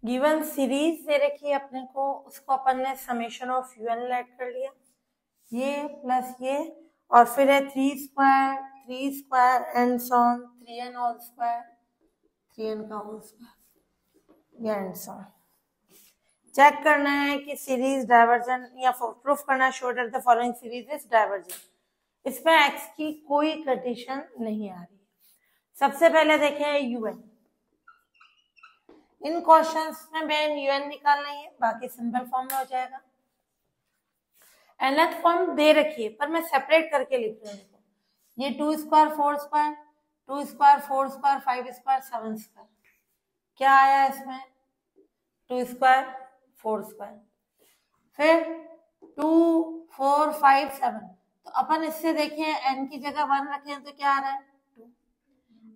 Given series दे रखी है अपने को, उसको अपन ने समेशन ऑफ यूएन लेट कर लिया, ये प्लस ये, और फिर है 3 square and so on 3n whole square, 3n का होल स्क्वायर, ये एंड सॉन। चेक करना है कि सीरीज डाइवर्जेंट, या प्रूफ करना है show that the following series is divergent. इसमें एक्स की कोई कंडीशन नहीं आ रही। सबसे पहले देखें यूएन। इन क्वेश्चंस में मेन यूएन निकालना ही है, बाकी सिंपल फॉर्म में हो जाएगा। nth फॉर्म दे रखी है पर मैं सेपरेट करके लिख रही हूँ। ये 2 square 4 square, 2 square 4 square 5 square 7 square, क्या आया इसमें 2 स्क्वायर 4 स्क्वायर, फिर 2 4 5 7। तो अपन इससे देखें n की जगह 1 रखें तो क्या आ रहा है 2,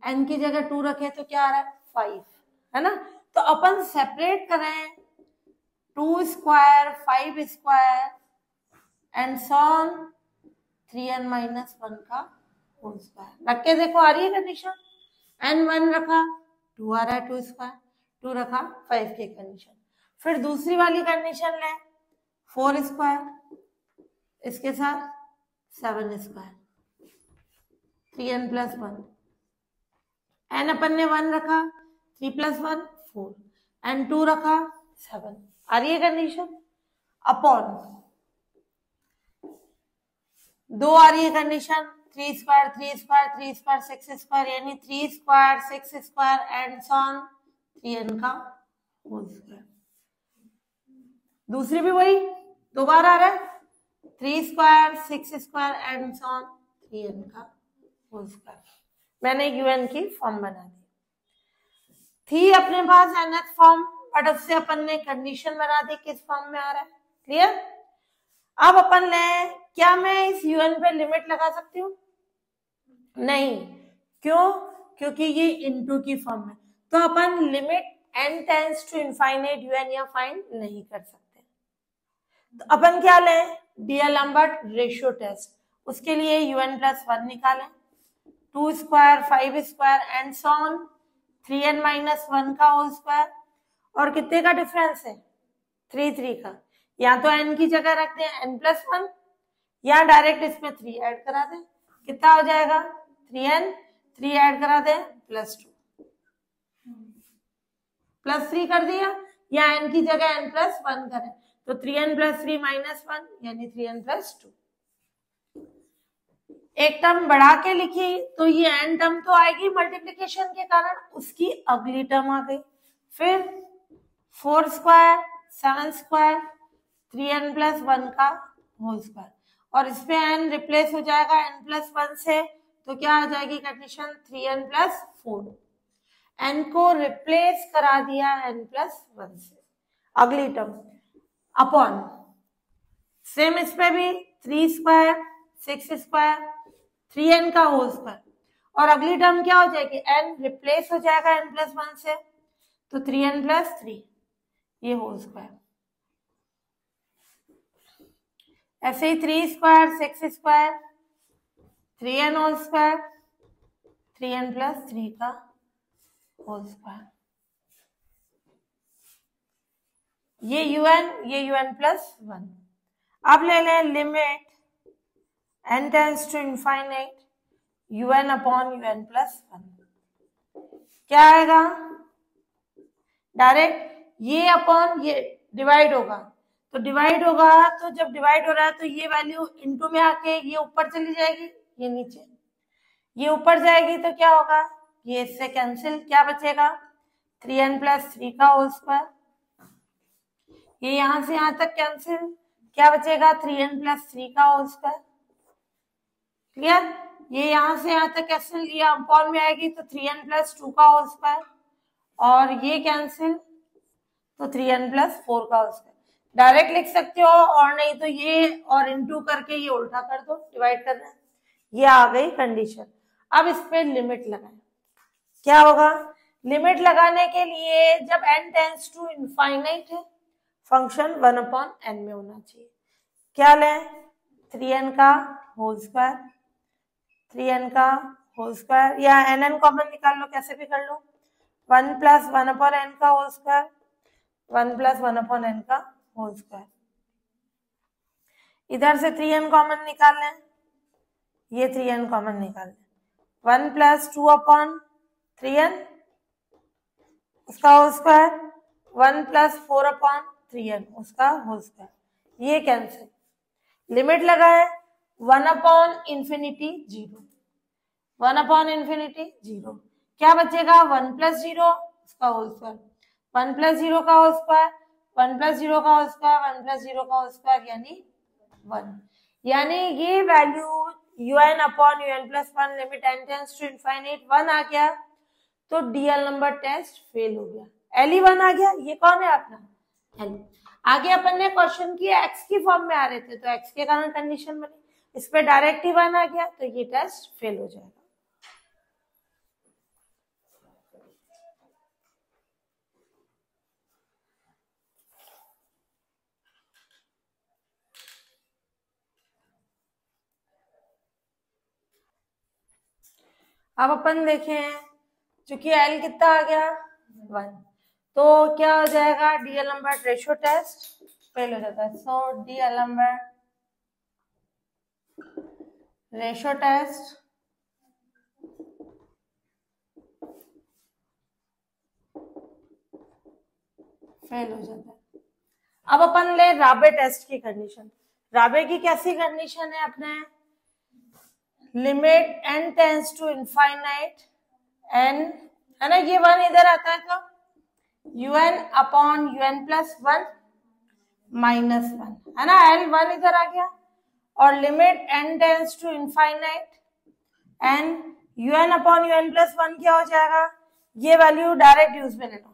n की जगह 2 रखें तो क्या आ रहा है 5, है ना। तो अपन सेपरेट करें 2 square 5 square and so on 3n minus 1 का होल स्क्वायर। रख के देखो आ रही है कंडीशन। n 1 रखा 2 आ रहा है 2 स्क्वायर, 2 रखा 5 की कंडीशन। फिर दूसरी वाली कंडीशन ले 4 स्क्वायर इसके साथ 7 स्क्वायर 3n प्लस 1, n अपन ने 1 रखा 3 प्लस 1 4 एंड 2 रखा 7, आ रही है कंडीशन। अपॉन 2 आ रही है condition 3 square 3 square 3 square 6 square, यानी 3 square 6 square and so on 3n का होल स्क्वायर। दूसरी भी वही 2 बार आ रहा है 3 square 6 square and so on 3n का होल स्क्वायर। मैंने यूएन की फॉर्म बना दी थी अपने पास nth फॉर्म, बट उससे अपन ने कंडीशन बना दी किस फॉर्म में आ रहा है। क्लियर। अब अपन ले, क्या मैं इस यूएन पे लिमिट लगा सकती हूँ? नहीं। क्यों? क्योंकि ये इनटू की फॉर्म में, तो अपन limit n tends to infinite U N या फाइंड नहीं कर सकते। तो अपन क्या लें? D'Alembert ratio test. उसके लिए यूएन प्लस 1 निकालें, 2 square 5 square and so on 3n minus 1 का होल स्क्वायर। और कितने का डिफरेंस है 3 का। या तो n की जगह रख दें n प्लस 1, या डायरेक्ट इसमें 3 ऐड करा दें। कितना हो जाएगा 3n, 3 ऐड करा दें प्लस 2, प्लस 3 कर दिया, या n की जगह n प्लस 1 करें तो 3n प्लस 3 माइनस 1 यानी 3n प्लस 2। एक टर्म बढ़ा के लिखी तो ये n टर्म तो आएगी मल्टीप्लिकेशन के कारण, उसकी अगली टर्म आ गई। फिर 4 स्क्वायर 7 स्क्वायर 3n प्लस 1 का होल स्क्वायर, और इसमें n रिप्लेस हो जाएगा n प्लस 1 से, तो क्या आ जाएगी कंडीशन 3n प्लस 4। n को रिप्लेस करा दिया n प्लस 1 से, अगली टर्म अपॉन सेम इस पे भी 3 स्क्वायर 6 स्क्वायर 3n का होल स्क्वायर, और अगली टर्म क्या हो जाएगी n रिप्लेस हो जाएगा n प्लस 1 से, तो 3n प्लस 3 ये होल स्क्वायर। ऐसे ही 3 square 6 square 3n whole square 3n plus 3 का होल स्क्वायर। ये un प्लस 1। अब ले लें limit n tends to infinite un upon un plus 1। क्या आएगा? डायरेक्ट ये अपॉन ये डिवाइड होगा, तो डिवाइड होगा, तो जब डिवाइड हो रहा है तो ये वैल्यू इनटू में आके ये ऊपर चली जाएगी, ये नीचे, ये ऊपर जाएगी तो क्या होगा, ये इससे कैंसिल, क्या बचेगा 3n प्लस 3 का होल स्क्वायर। ये यहां से यहां तक कैंसिल, क्या बचेगा 3n प्लस 3 का होल स्क्वायर। क्लियर। ये यहां से यहां तक कैंसिल, ये अपॉन में आएगी तो 3n प्लस 2 का होल स्क्वायर, और ये कैंसिल तो 3n प्लस 4 का होल स्क्वायर। डायरेक्ट लिख सकते हो, और नहीं तो ये और इनटू करके ये उल्टा कर दो, डिवाइड करना है। ये आ गई कंडीशन। अब इस पे लिमिट लगाएं, क्या होगा? लिमिट लगाने के लिए जब n टेंड्स टू इनफाइनाइट है, फंक्शन 1 अपॉन n में होना चाहिए। क्या लें? 3n का होल स्क्वायर, 3n का होल स्क्वायर, या nn कॉमन निकाल लो, कैसे भी कर लो, 1 प्लस 1 अपॉन n का होल स्क्वायर 1 प्लस 1/n का होल स्क्वायर। इधर से 3n कॉमन निकाल लें, ये 3n कॉमन निकाल लें, 1 प्लस 2/3n उसका होल स्क्वायर, 1 प्लस 4/3n उसका होल स्क्वायर, ये कैंसिल। लिमिट लगाए 1/∞ 0, 1/∞ 0, क्या बचेगा 1 प्लस 0 उसका होल स्क्वायर, 1 प्लस 0 का होल स्क्वायर, 1 प्लस 0 का होल स्क्वायर, 1 प्लस 0 का होल स्क्वायर यानी 1। यानी ये value un/un+1 limit n tends to infinite 1 आ गया, तो डीएल नंबर टेस्ट फेल हो गया। LE1 आ गया, ये कौन है अपना L। आगे अपन ने क्वेश्चन किया x की फॉर्म में आ रहे थे, तो x के कारण कंडीशन बनी, इस पे डायरेक्ट ही 1 आ गया, तो ये टेस्ट फेल हो जाएगा। अब अपन देखें, चूंकि L कितना आ गया 1, तो क्या हो जाएगा DL number ratio test fail हो जाता है। So DL number ratio test fail हो जाता है। अब अपन ले राबे टेस्ट की कंडीशन। राबे की कैसी कंडीशन है अपने, limit n tends to infinite n, है ना, ये 1 इधर आता है तो un/un+1 -1, है ना, L1 इधर आ गया, और limit n tends to infinite n un/un+1 क्या हो जाएगा, ये वैल्यू डायरेक्ट यूज में ले लो,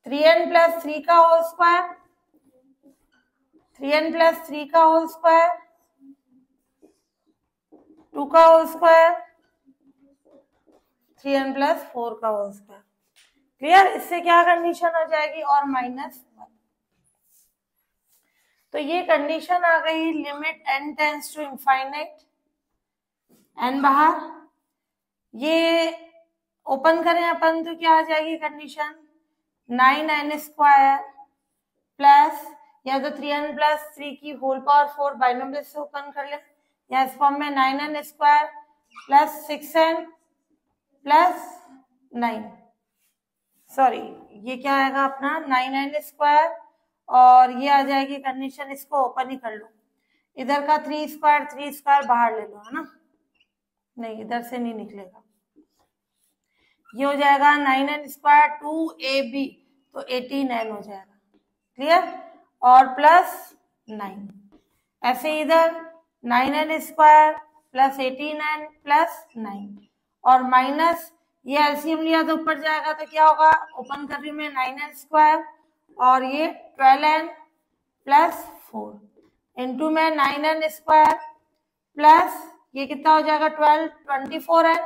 3n + 3 का होल स्क्वायर, 3n + 3 का होल स्क्वायर, 2 का होल स्क्वायर, 3n + 4 का होल स्क्वायर। क्लियर, इससे क्या कंडीशन हो जाएगी, और -1। तो ये कंडीशन आ गई, limit n tends to infinite, n बाहर, ये ओपन करें अपन तो क्या आ जाएगी कंडीशन, 9n² प्लस, या तो 3n + 3 की होल पावर 4 बाइनोमियल से ओपन कर ले, या इस फॉर्म में 9n² + 6n + 9, सॉरी ये क्या आएगा अपना 9n², और ये आ जाएगी कंडीशन, इसको ओपन ही कर लो, इधर का 3² बाहर ले लो, है ना, नहीं इधर से नहीं निकलेगा, ये हो जाएगा 9n² 2ab, तो 18n हो जाएगा। क्लियर, और +9, ऐसे इधर 9n² + 18n + 9, और माइनस, ये एलसीएम लिया तो ऊपर जाएगा, तो क्या होगा, ओपन कर रही हूं मैं 9n² और ये 12n + 4 इंटू में 9n² प्लस ये कितना हो जाएगा 12, 24n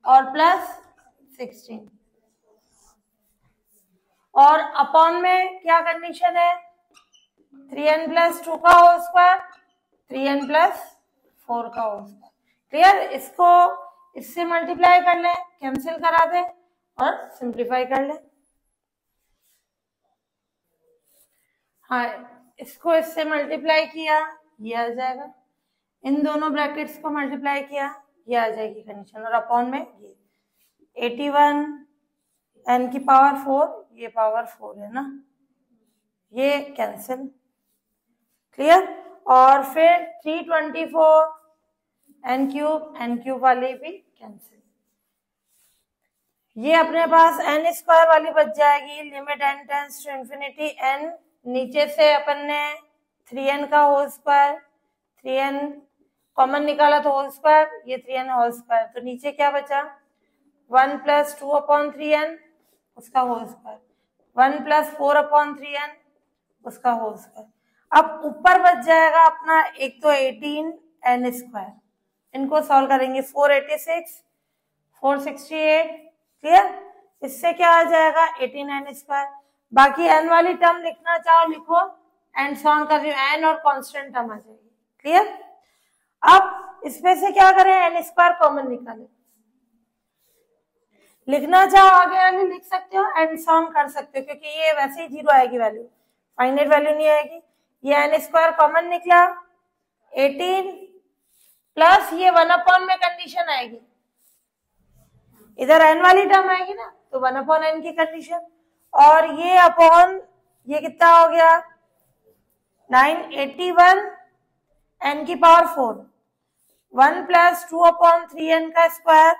और +16, और अपॉन में क्या कंडीशन है, 3n + 2 का होल स्क्वायर, 3n + 4 का होल स्क्वायर। क्लियर, इसको इससे मल्टीप्लाई कर ले, कैंसिल करा दे और सिंप्लीफाई कर ले। हाँ, इसको इससे मल्टीप्लाई किया, ये आ जाएगा, इन दोनों ब्रैकेट्स को मल्टीप्लाई किया, ये आ जाएगी कंडीशन, और अपॉन में ये 81 n की पावर 4, ये पावर 4 है ना, ये कैंसिल। क्लियर, और फिर 324 n³ वाली भी कैंसिल, ये अपने पास n² वाली बच जाएगी, limit n tends to infinity n, नीचे से अपन ने 3n का होल स्क्वायर, 3n कॉमन निकाला तो होल स्क्वायर, ये 3n होल स्क्वायर, तो नीचे क्या बचा 1 + 2/3n उसका होल स्क्वायर, 1 + 4/3n उसका होल स्क्वायर। अब ऊपर बच जाएगा अपना एक तो 18n², इनको सॉल्व करेंगे, 486 468। क्लियर, इससे क्या आ जाएगा 18n², बाकी n वाली टर्म लिखना चाहो लिखो, एंड सॉल्व कर रही हूँ, n और कांस्टेंट टर्म आ जाएगी। क्लियर, अब इसमें से क्या करें n² कॉमन निकालें, लिखना चाहो आगे वाली लिख सकते हो, एंड सॉम कर सकते हो, क्योंकि ये वैसे ही 0 आएगी वैल्यू, फाइनाइट वैल्यू नहीं आएगी। ये n स्क्वायर कॉमन निकला 18 प्लस ये 1/n में कंडीशन आएगी, इधर n वाली टर्म आएगी ना, तो 1/n की कंडीशन, और ये अपॉन ये कितना हो गया 981 n की पावर 4, 1 प्लस 2/3n का स्क्वायर,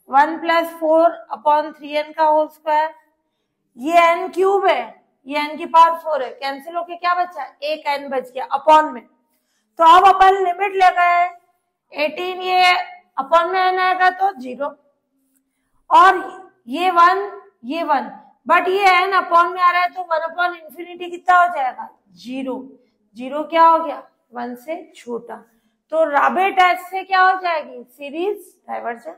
1 प्लस 4/3n का होल स्क्वायर, ये n क्यूब है, ये n की पावर 4 है, कैंसिल होके क्या बचा, एक n बच गया अपॉन में। तो अब अपन लिमिट ले गए 18, ये अपॉन में n आएगा तो 0, और ये 1, बट ये n अपॉन में आ रहा है तो 1/∞ कितना हो जाएगा 0, 0 क्या हो गया 1 से छोटा, तो राबे टेस्ट से क्या हो जाएगी series divergent.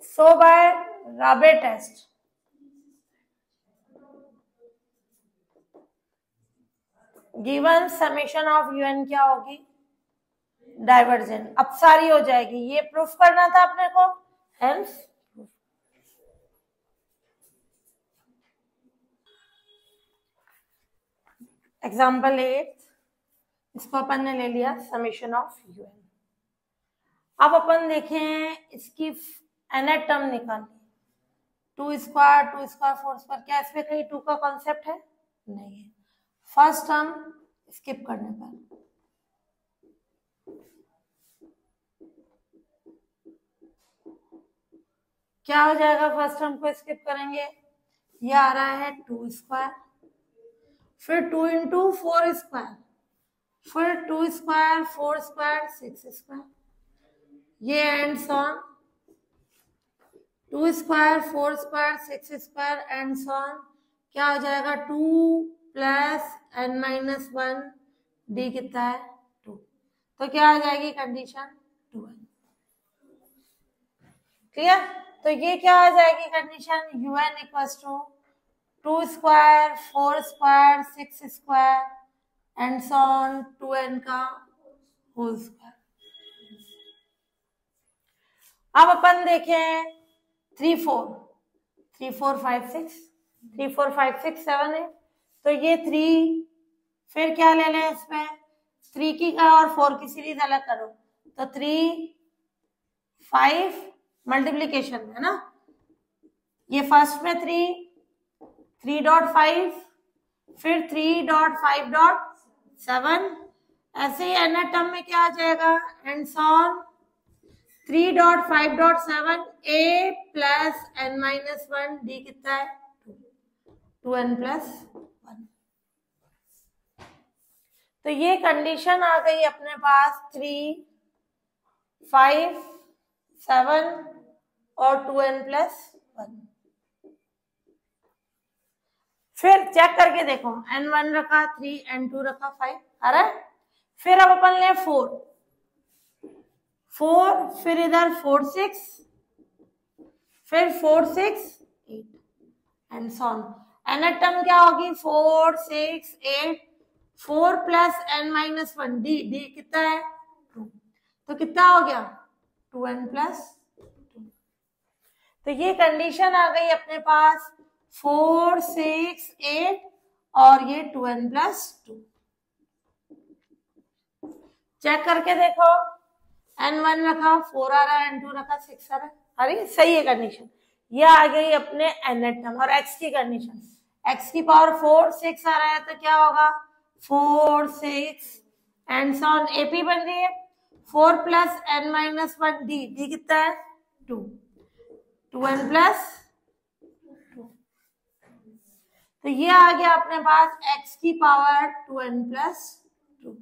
So by Raabe test given summation of un क्या होगी डाइवर्जेंट, अब सारी हो जाएगी, ये प्रूफ करना था अपने को, हेंस एग्जाम्पल 8, इसको अपन ने ले लिया समेशन ऑफ un। अब अपन देखें इसकी nth टर्म निकालनी, 2 स्क्वायर 4 स्क्वायर, क्या इसमें कहीं 2 का कॉन्सेप्ट है, नहीं है। फर्स्ट टर्म स्किप करने पर क्या हो जाएगा, फर्स्ट टर्म को स्किप करेंगे, ये आ रहा है 2 स्क्वायर, फिर 2 इंटू 4 स्क्वायर, फिर 2 स्क्वायर 4 स्क्वायर 6 स्क्वायर, ये ends on 2 square 4 square 6 square ends on, क्या हो जाएगा 2 प्लस n-1 डी कितना है 2, तो क्या आ जाएगी कंडीशन 2n, क्लियर। तो ये क्या आ जाएगी condition un equals to 2 square 4 square 6 square and so on 2n का होल स्क्वायर। अब अपन देखें 3 4 5 6 7 है, तो ये 3, फिर क्या ले लें इसमें 3 की और 4 की सीरीज अलग करो, तो 3 5 मल्टीप्लीकेशन है ना, ये फर्स्ट में 3.5, फिर 3.5.7, ऐसे ही n टर्म में क्या आ जाएगा and so on 3.5.7 a plus n-1 D कितना है 2n प्लस 1। तो ये कंडीशन आ गई अपने पास 3 5 7 और 2n प्लस 1। फिर चेक करके देखो n1 रखा 3, n2 रखा 5 आ रहा है। फिर अब अपन ले 4, फिर इधर 4 6, फिर 4 6 8 and so on, n term क्या होगी 4 6 8, 4 प्लस n-1 डी कितना है 2, तो कितना हो गया 2n प्लस 2। तो ये कंडीशन आ गई अपने पास 4 6 8 और ये 2n प्लस 2। चेक करके देखो n1 रखा 4 आ रहा है, n2 रखा 6 आ रहा है, अरे सही है कंडीशन। ये आ गई अपने n टर्म और x की कंडीशन, x की पावर 4 6 आ रहा है तो क्या होगा 4 6 एंड सो ऑन, एपी बन रही है 4 प्लस n-1 डी कितना है 2, 2n प्लस 2। तो ये आ गया अपने पास x की पावर 2n प्लस 2,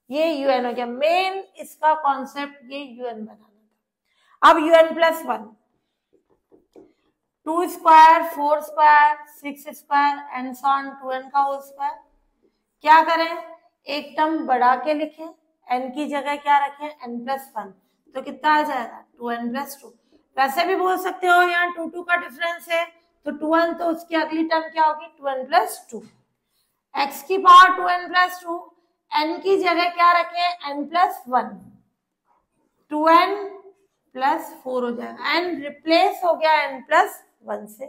ये un हो गया। मेन इसका कॉन्सेप्ट ये un बनाना था। अब un plus 1, 2 square 4 square 6 square and so on 2n का होल स्क्वायर, क्या करें एक टर्म बढ़ा के लिखें, n की जगह क्या रखें n प्लस 1, तो कितना आ जाएगा 2n प्लस 2। वैसे भी बोल सकते हो यहाँ 2 का डिफरेंस है तो 2n, तो उसकी अगली टर्म क्या होगी 2n प्लस 2, x की पावर 2n प्लस 2, n की जगह क्या रखें n प्लस 1, 2n प्लस 4 हो जाएगा, एन रिप्लेस हो गया n प्लस 1 से।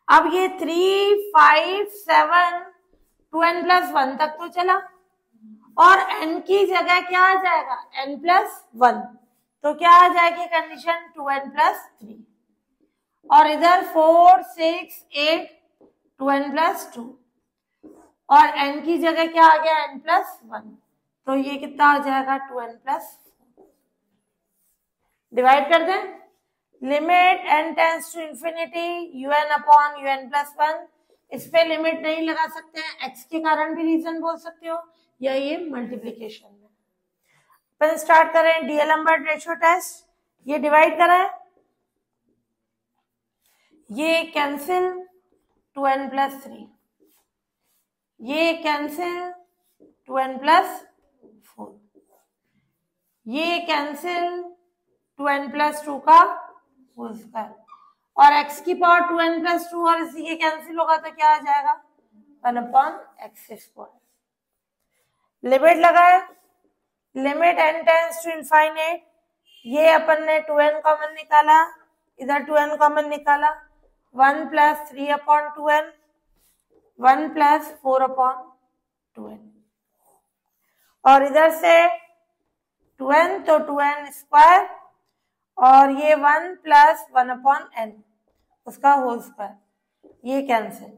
अब ये 3, 5, 7 2n प्लस 1 तक तो चला, और n की जगह क्या आ जाएगा, n प्लस 1, तो क्या आ जाएगी कंडीशन 2n प्लस 3, और इधर 4, 6, 8 2n प्लस 2, और n की जगह क्या आ गया n प्लस 1, तो ये कितना हो जाएगा 2n प्लस। डिवाइड कर दें, limit n tends to infinity un upon un plus 1, इस पे लिमिट नहीं लगा सकते हैं, x के कारण भी रीजन बोल सकते हो, या ये मल्टीप्लीकेशन में। अपन स्टार्ट करें डीएलएम्बर्ट रेशियो टेस्ट। ये डिवाइड करा है, ये कैंसिल 2n प्लस 3, ये कैंसिल 2n प्लस 4, ये कैंसिल 2n प्लस 2 का होल स्क्वायर, और x की पावर 2n प्लस 2 और इसी के कैंसिल होगा तो क्या आ जाएगा 1 अपॉन एक्स स्क्वायर। लिमिट लगाए, limit n tends to infinite, ये अपन ने 2n कॉमन निकाला, इधर 2n कॉमन निकाला, 1 plus 3 upon 2n, 1 plus 4 upon 2n, और इधर से 2n तो 2n स्क्वायर, और ये 1 प्लस 1 अपॉन n उसका होल स्क्वायर, ये कैंसिल।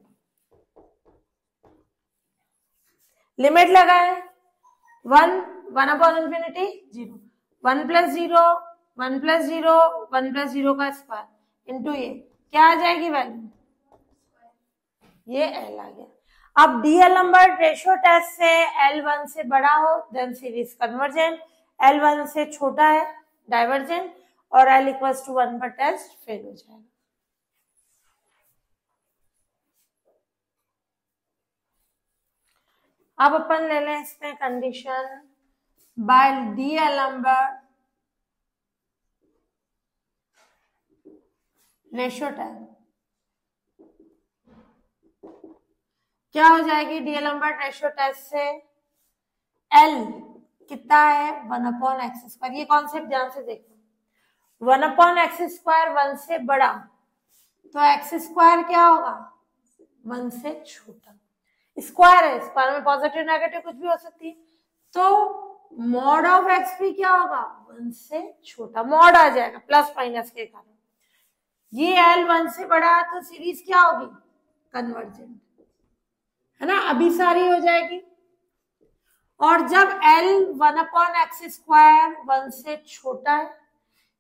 लिमिट लगाए, 1 upon infinity 0, 1 plus 0, 1 plus 0, 1 plus 0 का स्क्वायर इंटू ये क्या आ जाएगी वैल्यू, ये L आ गया। अब डीएलएम्बर्ट रेशियो टेस्ट से L1 से बड़ा हो देन सीरीज कन्वर्जेंट, L1 से छोटा है डाइवर्जेंट, और L इक्वल्स टू 1 पर टेस्ट फेल हो जाएगा। अब अपन ले लें इसमें कंडीशन बाय डीएलएम्बर्ट रेशियो टेस्ट। क्या हो जाएगी डीएलएम्बर्ट रेशियो टेस्ट से, L कितना है 1 अपॉन एक्स स्क्वायर, ये कॉन्सेप्ट ध्यान से देखो, 1 अपॉन एक्स स्क्वायर 1 से बड़ा, तो एक्स स्क्वायर क्या होगा 1 से छोटा, स्क्वायर है, स्क्वायर में पॉजिटिव नेगेटिव कुछ भी हो सकती है, तो मॉड ऑफ एक्स भी क्या होगा 1 से छोटा, मॉड आ जाएगा प्लस माइनस के कारण। ये L 1 से बड़ा तो सीरीज क्या होगी कन्वर्जेंट, है ना, अभी सारी हो जाएगी। और जब L 1 अपॉन एक्स स्क्वायर 1 से छोटा है,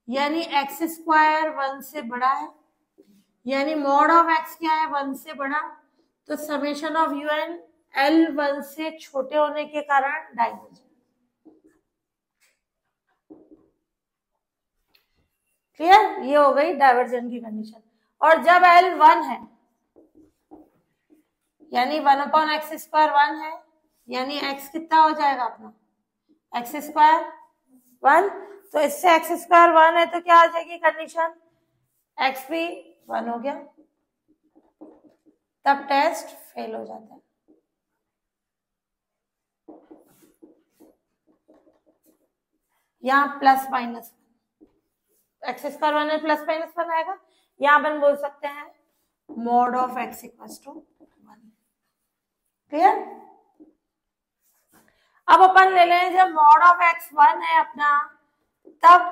यानी एक्स स्क्वायर 1 से बड़ा है, यानी मॉड ऑफ एक्स क्या है 1 से बड़ा, तो समेशन ऑफ un L 1 से छोटे होने के कारण डाइवर्जेंट। क्लियर, ये हो गई डाइवर्जेंट की कंडीशन। और जब L 1 है, यानी 1 अपॉन एक्स स्क्वायर 1 है, यानी x कितना हो जाएगा अपना एक्स स्क्वायर 1, तो इससे एक्स स्क्वायर 1 है तो क्या आ जाएगी कंडीशन, x भी 1 हो गया, तब टेस्ट फेल हो जाता है। यहाँ प्लस माइनस एक्स स्क्वायर 1 है, प्लस माइनस 1 आएगा, यहाँ अपन बोल सकते हैं mod of x equals to 1। Clear. अब अपन ले लें जब मॉड ऑफ x 1 है अपना, तब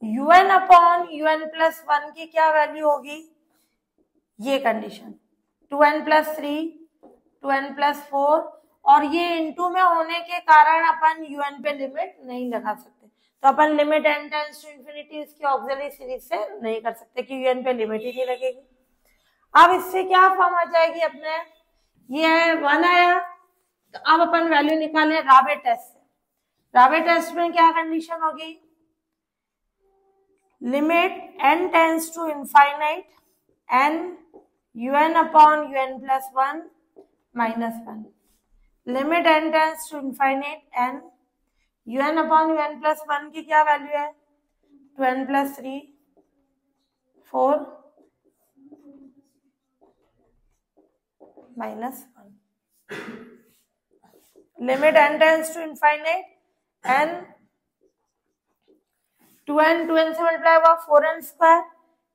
un अपॉन un प्लस 1 की क्या वैल्यू होगी, ये condition 2n plus 3, 2n plus 4, और ये इनटू में होने के कारण अपन un पे लिमिट नहीं लगा सकते, तो अपन limit n tends to infinity इसकी ऑक्सिलरी सीरीज से नहीं कर सकते कि un पे लिमिट ही नहीं लगेगी। अब इससे क्या फॉर्म आ जाएगी अपने, ये है 1 आया, तो अब अपन वैल्यू निकाले राबे टेस्ट से। राबे टेस्ट में क्या कंडीशन होगी, limit n tends to infinite n un upon un plus 1 minus 1, limit n tends to infinite n un upon un plus 1 की क्या वैल्यू है 2n plus 3 4 minus 1, limit n tends to infinite n 2n, 2n से multiply हुआ 4n square,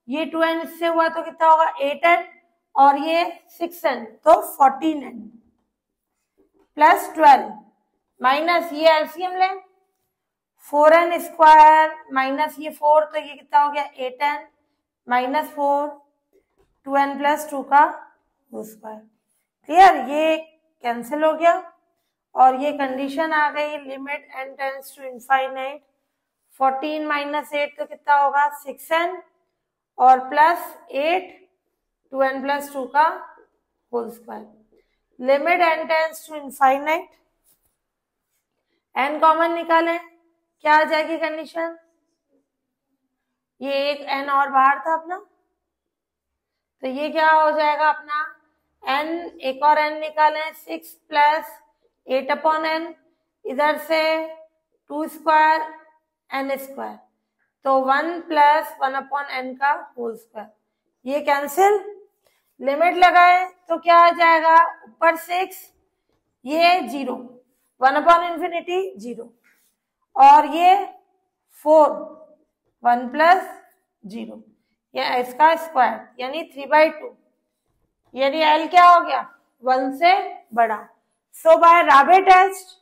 ये 2n इससे हुआ तो कितना होगा 8n, और ये 6n तो 14n प्लस 12 माइनस ये एलसीएम ले 4n स्क्वायर माइनस ये 4 तो ये कितना हो गया 8n माइनस 4 2n प्लस 2 का होल स्क्वायर। क्लियर, ये कैंसिल हो गया और ये कंडीशन आ गई limit n tends to infinite 14 minus 8 तो कितना होगा 6n और प्लस 8 2n प्लस 2 का whole square. Limit n tends to infinite, n common निकालें, क्या आ जाएगी कंडीशन, ये एक n और बाहर था अपना, तो ये क्या हो जाएगा अपना n, एक और n निकालें 6 प्लस 8 अपॉन n, इधर से 2 स्क्वायर n स्क्वायर तो 1 प्लस 1 अपॉन n का होल स्क्वायर, ये कैंसिल, लिमिट लगाए तो क्या आ जाएगा ऊपर 6 ये 0 1 अपॉन इंफिनिटी 0 और ये 4 1 प्लस 0 या इसका स्क्वायर यानी 3/2 यानी L क्या हो गया 1 से बड़ा। So by Raabe test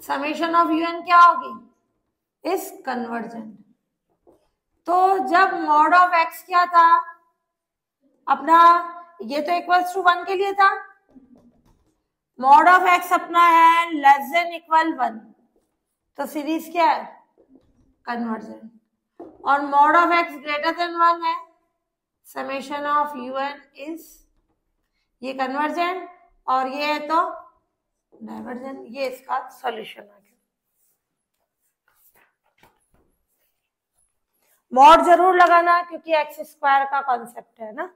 summation of UN क्या होगी इस कन्वर्जेंट। तो जब मॉड ऑफ x क्या था अपना, ये तो इक्वल्स टू 1 के लिए था, मॉड ऑफ x अपना है लेस देन इक्वल 1 तो सीरीज क्या है कन्वर्जेंट, और mod of x greater than 1 है समेशन ऑफ UN इज ये कन्वर्जेंट और ये है तो डाइवर्जेंट। ये इसका सॉल्यूशन आ गया। मॉड जरूर लगाना क्योंकि x स्क्वायर का कॉन्सेप्ट है ना।